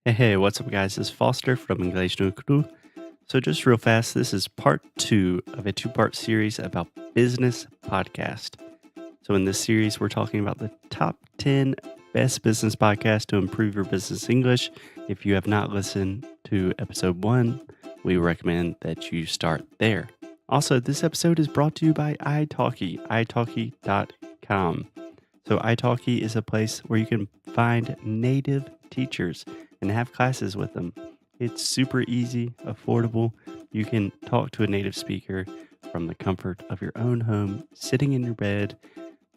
Hey, what's up, guys? It's Foster from Introduo. So, just real fast, this is part 2 of a 2-part series about business podcast. So, in this series, we're talking about the top 10 best business podcasts to improve your business English. If you have not listened to episode 1, we recommend that you start there. Also, this episode is brought to you by italki, italki.com. So, italki is a place where you can find native teachers and have classes with them. It's super easy, affordable. You can talk to a native speaker from the comfort of your own home, sitting in your bed,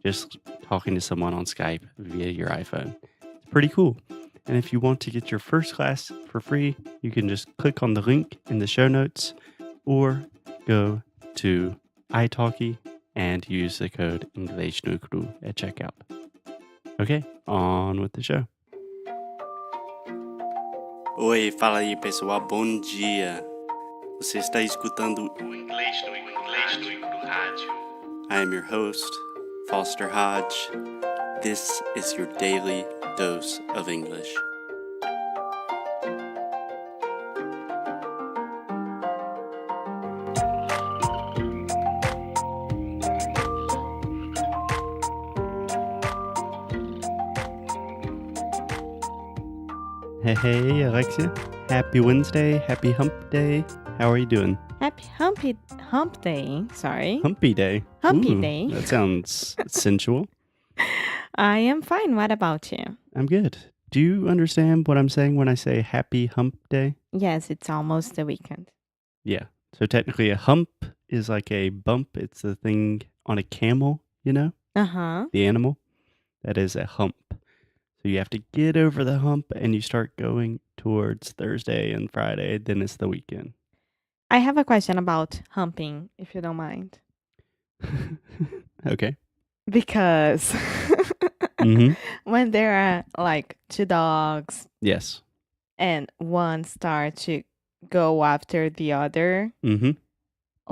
just talking to someone on Skype via your iPhone. It's pretty cool. And if you want to get your first class for free, you can just click on the link in the show notes or go to italki and use the code English no Cru at checkout. Okay, on with the show. Oi, fala aí pessoal, bom dia. Você está escutando o Inglês no Rádio. I am your host, Foster Hodge. This is your daily dose of English. Hey, Alexia. Happy Wednesday. Happy Hump Day. How are you doing? Happy Hump Day. Sorry. Humpy Day. Humpy Ooh, Day. That sounds sensual. I am fine. What about you? I'm good. Do you understand what I'm saying when I say Happy Hump Day? Yes, it's almost the weekend. Yeah. So technically a hump is like a bump. It's the thing on a camel, you know? Uh-huh. The animal. That is a hump. So you have to get over the hump and you start going towards Thursday and Friday. Then it's the weekend. I have a question about humping, if you don't mind. Okay. Because Mhm. when there are like two dogs Yes. and one starts to go after the other, Mhm.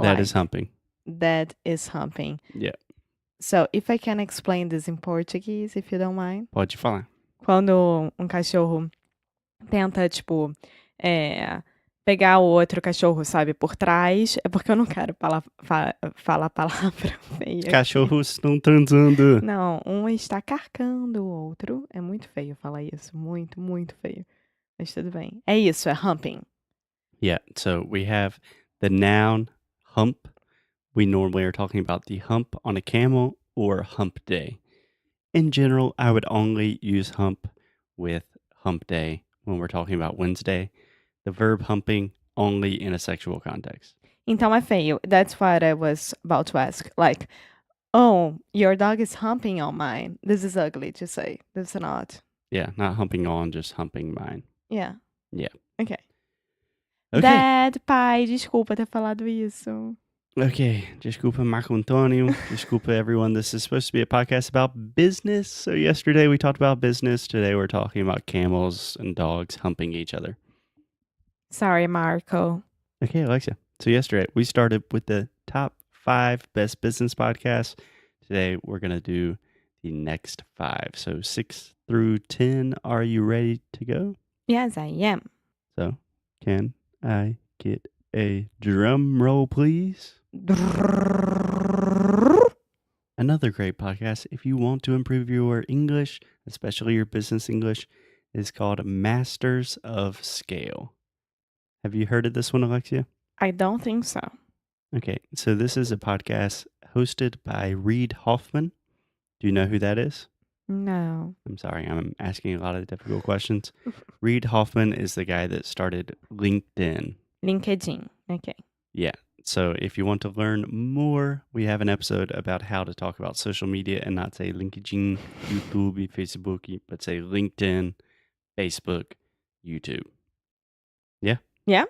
That is like, humping. that is humping. Yeah. So if I can explain this in Portuguese, if you don't mind. Pode falar. Quando um cachorro tenta, tipo, pegar o outro cachorro, sabe, por trás, é porque eu não quero falar palavra feia aqui. Cachorros estão transando. Não, um está carcando o outro. É muito feio falar isso. Muito, muito feio. Mas tudo bem. É isso, é humping. Yeah. So we have the noun hump. We normally are talking about the hump on a camel or hump day. In general, I would only use hump with hump day when we're talking about Wednesday. The verb humping only in a sexual context. Então é feio. That's what I was about to ask. Like, oh, your dog is humping on mine. This is ugly to say. This is not. Yeah, not humping on, just humping mine. Yeah. Yeah. Okay. Okay. Dad, pai, desculpa ter falado isso. Okay. Desculpa, Marco Antonio. Desculpa, everyone. This is supposed to be a podcast about business. So yesterday we talked about business. Today we're talking about camels and dogs humping each other. Sorry, Marco. Okay, Alexia. So yesterday we started with the top 5 best business podcasts. Today we're going to do the next 5. So 6 through 10. Are you ready to go? Yes, I am. So can I get a drum roll, please? Another great podcast, if you want to improve your English, especially your business English, is called Masters of Scale. Have you heard of this one, Alexia? I don't think so. Okay, so this is a podcast hosted by Reid Hoffman. Do you know who that is? No. I'm sorry, I'm asking a lot of difficult questions. Reid Hoffman is the guy that started LinkedIn. LinkedIn. Okay. Yeah. So if you want to learn more, we have an episode about how to talk about social media and not say LinkedIn, YouTube, Facebook, but say LinkedIn, Facebook, YouTube. Yeah? Yeah.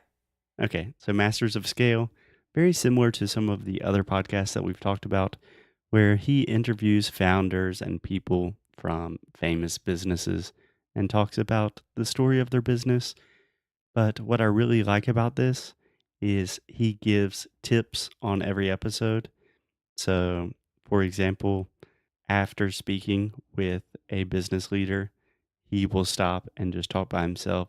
Okay. So Masters of Scale, very similar to some of the other podcasts that we've talked about, where he interviews founders and people from famous businesses and talks about the story of their business. But what I really like about this is he gives tips on every episode. So, for example, after speaking with a business leader, he will stop and just talk by himself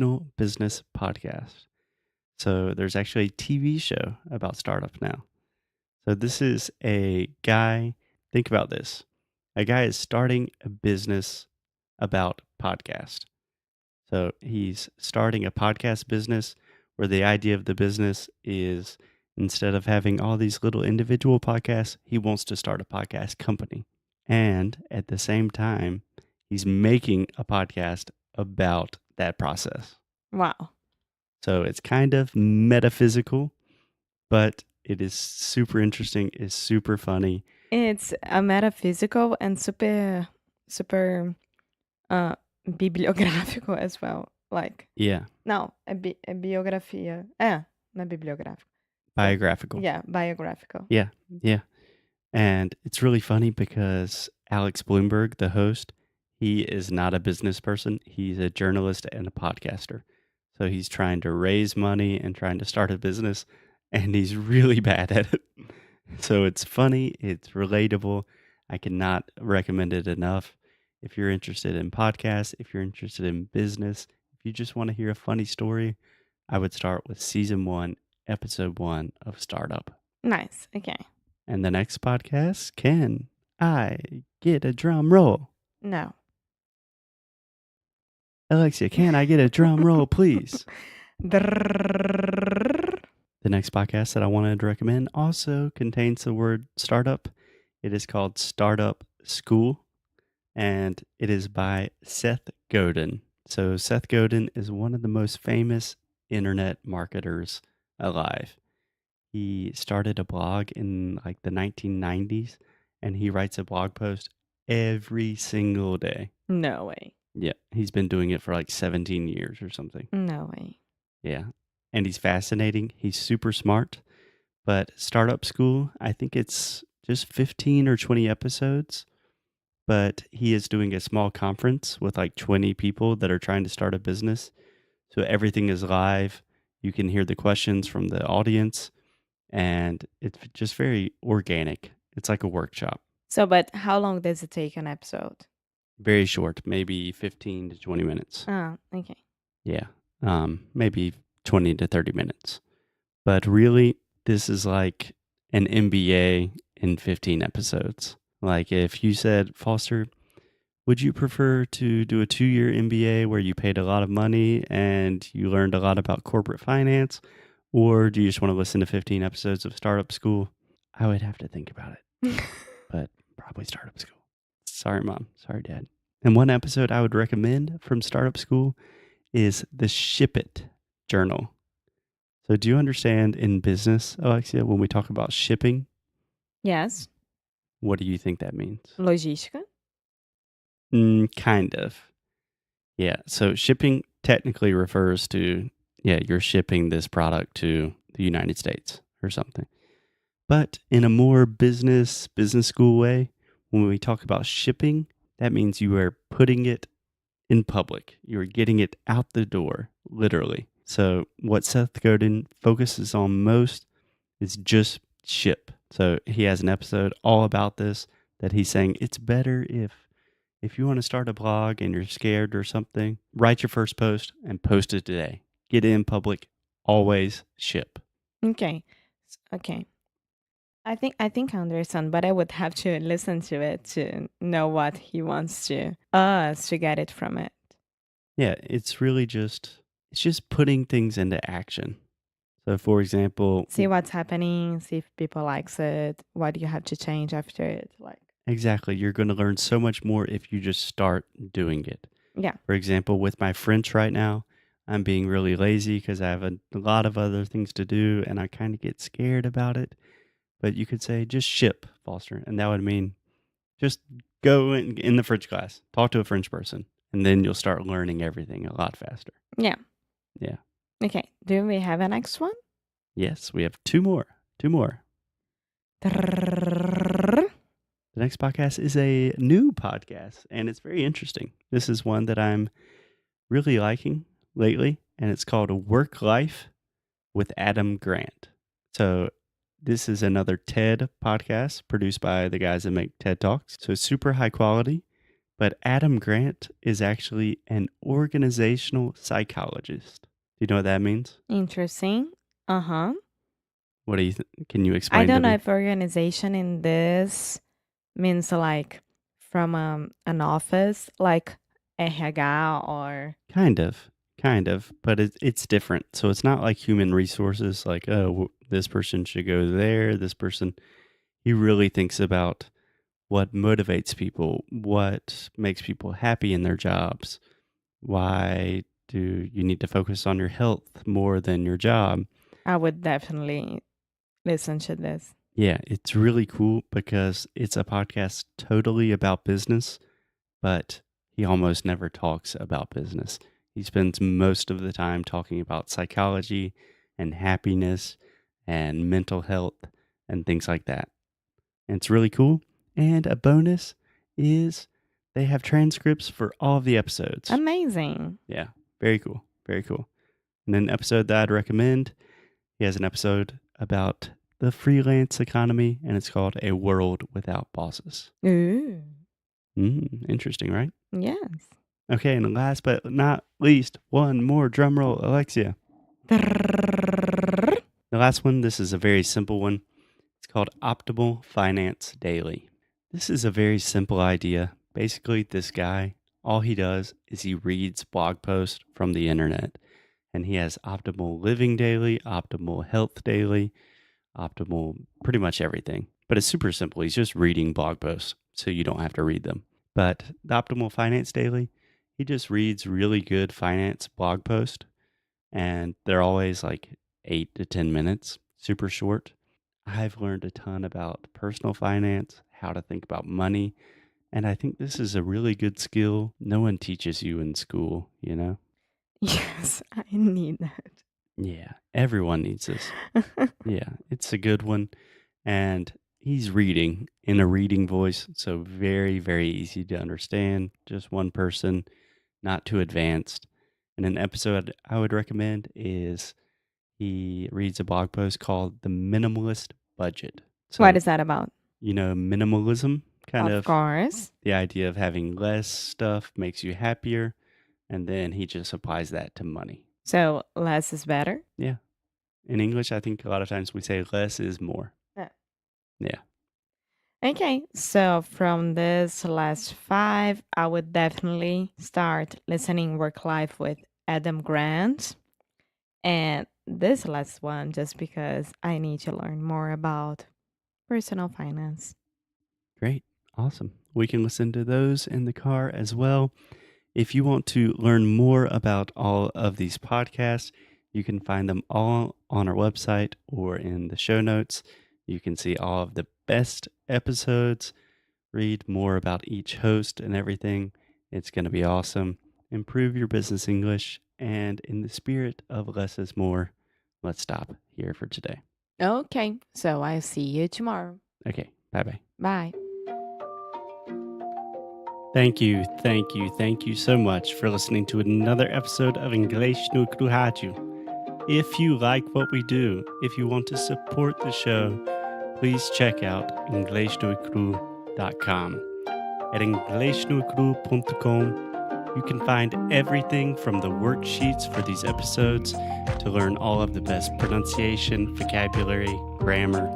original business podcast. So there's actually a TV show about startup now. So this is a guy, think about this. A guy is starting a business about podcast. So he's starting a podcast business where the idea of the business is instead of having all these little individual podcasts, he wants to start a podcast company. And at the same time, he's making a podcast about that process. Wow. So it's kind of metaphysical, but it is super interesting, it's super funny. It's a metaphysical and super bibliográfico as well. Like, Yeah, não, é biografia. É, não é bibliográfico. biographical. Yeah, biographical. Yeah, yeah. And it's really funny because Alex Bloomberg, the host, he is not a business person. He's a journalist and a podcaster. So he's trying to raise money and trying to start a business, and he's really bad at it. So it's funny, it's relatable. I cannot recommend it enough. If you're interested in podcasts, if you're interested in business, if you just want to hear a funny story, I would start with season 1, episode 1 of Startup. Nice. Okay. And the next podcast, can I get a drum roll? No. Alexia, can I get a drum roll, please? Drrrr. The next podcast that I wanted to recommend also contains the word startup. It is called Startup School, and it is by Seth Godin. So Seth Godin is one of the most famous internet marketers alive. He started a blog in like the 1990s, and he writes a blog post every single day. No way. Yeah, he's been doing it for like 17 years or something. No way. Yeah, and he's fascinating. He's super smart. But Startup School, I think it's just 15 or 20 episodes. But he is doing a small conference with like 20 people that are trying to start a business. So everything is live. You can hear the questions from the audience, and it's just very organic. It's like a workshop. So, but how long does it take an episode? Very short, maybe 15 to 20 minutes. Ah, okay. Yeah, maybe 20 to 30 minutes. But really, this is like an MBA in 15 episodes. Like if you said, Foster, would you prefer to do a 2-year MBA where you paid a lot of money and you learned a lot about corporate finance? Or do you just want to listen to 15 episodes of Startup School? I would have to think about it, but probably Startup School. Sorry, Mom. Sorry, Dad. And one episode I would recommend from Startup School is the Ship It Journal. So do you understand in business, Alexia, when we talk about shipping, Yes. what do you think that means? Logística. Kind of. Yeah. So shipping technically refers to, you're shipping this product to the United States or something. But in a more business school way, when we talk about shipping, that means you are putting it in public. You are getting it out the door, literally. So what Seth Godin focuses on most is just ship. So he has an episode all about this that he's saying it's better if you want to start a blog and you're scared or something, write your first post and post it today. Get it in public, always ship. Okay. Okay. I think I understand, but I would have to listen to it to know what he wants to us to get it from it. Yeah, it's just putting things into action. So for example, See what's happening, see if people likes it, what do you have to change after it, like. Exactly. You're going to learn so much more if you just start doing it. Yeah. For example, with my French right now, I'm being really lazy because I have a lot of other things to do and I kind of get scared about it. But you could say just ship, Foster. And that would mean just go in the French class, talk to a French person, and then you'll start learning everything a lot faster. Yeah. Yeah. Okay. Do we have a next one? Yes, we have two more. Two more. Trrrr. The next podcast is a new podcast, and it's very interesting. This is one that I'm really liking lately, and it's called Work Life with Adam Grant. So, this is another TED podcast produced by the guys that make TED Talks. So, super high quality. But Adam Grant is actually an organizational psychologist. Do you know what that means? Interesting. Uh-huh. What do you can you I explain to don't know me? if organization in this means like from an office, like RH or Kind of, but it's different. So it's not like human resources, like, oh, this person should go there, this person. He really thinks about what motivates people, what makes people happy in their jobs, why do you need to focus on your health more than your job? I would definitely listen to this. Yeah, it's really cool because it's a podcast totally about business, but he almost never talks about business. He spends most of the time talking about psychology and happiness and mental health and things like that. And it's really cool. And a bonus is they have transcripts for all of the episodes. Amazing. Yeah, very cool. Very cool. And an episode that I'd recommend, he has an episode about the freelance economy, and it's called A World Without Bosses. Ooh. Interesting, right? Yes. Okay, and last but not least, one more drum roll, Alexia. Trrrr. The last one, this is a very simple one. It's called Optimal Finance Daily. This is a very simple idea. Basically, this guy, all he does is he reads blog posts from the internet. And he has optimal living daily, optimal health daily, optimal pretty much everything. But it's super simple. He's just reading blog posts, so you don't have to read them. But the Optimal Finance Daily, he just reads really good finance blog posts, and they're always like 8 to 10 minutes, super short. I've learned a ton about personal finance, how to think about money, and I think this is a really good skill no one teaches you in school, you know? Yes, I need Yeah, everyone needs this. that. Yeah, it's a good one. And he's reading in a reading voice, so very, very easy to understand. Just one person, not too advanced. And an episode I would recommend is he reads a blog post called The Minimalist Budget. What So, is that about? minimalism, kind Of of course. the idea of having less stuff makes you happier. And then he just applies that to money. So less is better? Yeah. In English, I think a lot of times we say less is more. Yeah. Yeah. Okay, so from this last 5, I would definitely start listening Work Life with Adam Grant. And this last one, just because I need to learn more about personal finance. Great. Awesome. We can listen to those in the car as well. If you want to learn more about all of these podcasts, you can find them all on our website or in the show notes. You can see all of the best episodes, read more about each host and everything. It's going to be awesome. Improve your business English. And in the spirit of less is more, let's stop here for today. Okay, so I'll see you tomorrow. Okay. Bye-bye. Bye. Thank you so much for listening to another episode of Inglês no Rádio. If you like what we do, if you want to support the show, please check out inglesnocru.com. At inglesnocru.com, you can find everything from the worksheets for these episodes to learn all of the best pronunciation, vocabulary, grammar,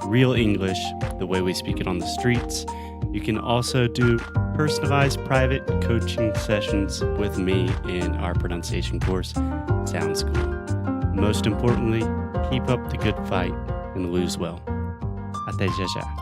real English, the way we speak it on the streets. You can also do personalized private coaching sessions with me in our pronunciation course, Sounds Cool. Most importantly, keep up the good fight and lose well. Até já já.